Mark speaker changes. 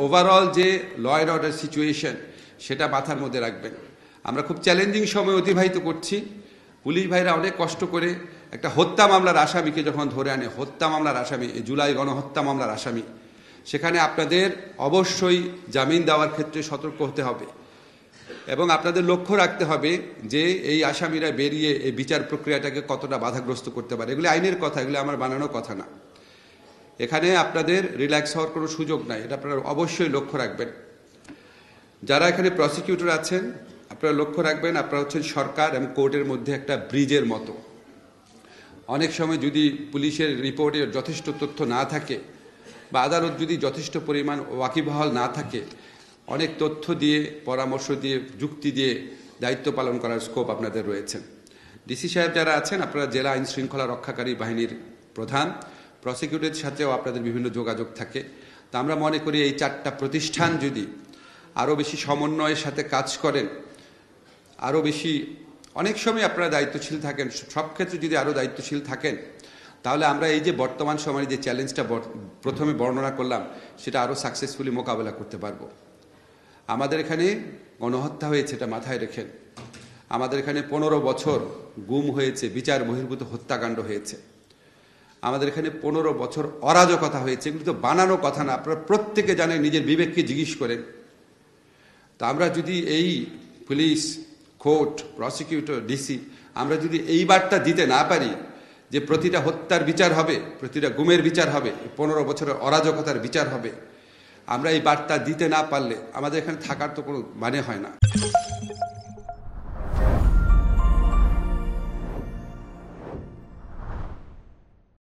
Speaker 1: Overall যে law and order situation সেটা মাথার মধ্যে রাখবেন। আমরা খুব চ্যালেঞ্জিং সময় অতিবাহিত করছি। পুলিশ ভাইরা অনেক কষ্ট করে একটা হত্যা মামলার আসামিকে যখন ধরে আনে, হত্যা মামলার আসামি, জুলাই গণহত্যা মামলার আসামি, সেখানে আপনাদের অবশ্যই জামিন দেওয়ার ক্ষেত্রে সতর্ক হতে হবে এবং আপনাদের লক্ষ্য রাখতে হবে যে এই আসামিরা বেরিয়ে এই বিচার প্রক্রিয়াটাকে কতটা বাধাগ্রস্ত করতে পারে। এগুলি আইনের কথা, এগুলি আমার বানানো কথা না। এখানে আপনাদের রিল্যাক্স হওয়ার কোনো সুযোগ নাই, এটা আপনারা অবশ্যই লক্ষ্য রাখবেন। যারা এখানে প্রসিকিউটর আছেন আপনারা লক্ষ্য রাখবেন, আপনারা হচ্ছেন সরকার এবং কোর্টের মধ্যে একটা ব্রিজের মতো। অনেক সময় যদি পুলিশের রিপোর্টে যথেষ্ট তথ্য না থাকে বা আদালত যদি যথেষ্ট পরিমাণ ওয়াকিবহাল না থাকে, অনেক তথ্য দিয়ে, পরামর্শ দিয়ে, যুক্তি দিয়ে দায়িত্ব পালন করার স্কোপ আপনাদের রয়েছে। ডিসি সাহেব যারা আছেন আপনারা জেলা আইন শৃঙ্খলা রক্ষাকারী বাহিনীর প্রধান, প্রসিকিউটরের সাথেও আপনাদের বিভিন্ন যোগাযোগ থাকে। তা আমরা মনে করি এই চারটা প্রতিষ্ঠান যদি আরও বেশি সমন্বয়ের সাথে কাজ করেন, আরও বেশি, অনেক সময় আপনারা দায়িত্বশীল থাকেন, সব ক্ষেত্রে যদি আরও দায়িত্বশীল থাকেন, তাহলে আমরা এই যে বর্তমান সময়ে যে চ্যালেঞ্জটা প্রথমে বর্ণনা করলাম সেটা আরও সাকসেসফুলি মোকাবেলা করতে পারবো। আমাদের এখানে গণহত্যা হয়েছে, এটা মাথায় রেখেন। আমাদের এখানে 15 বছর গুম হয়েছে, বিচার বহির্ভূত হত্যাকাণ্ড হয়েছে। আমাদের এখানে 15 বছর অরাজকতা হয়েছে। এগুলো তো বানানো কথা না, আপনারা প্রত্যেকে জানেন, নিজের বিবেককে জিজ্ঞেস করেন। তা আমরা যদি এই পুলিশ, কোর্ট, প্রসিকিউটর, ডিসি আমরা যদি এই বার্তা দিতে না পারি যে প্রতিটা হত্যার বিচার হবে, প্রতিটা গুমের বিচার হবে, 15 বছরের অরাজকতার বিচার হবে, আমরা এই বার্তা দিতে না পারলে আমাদের এখানে থাকার তো কোনো মানে হয় না।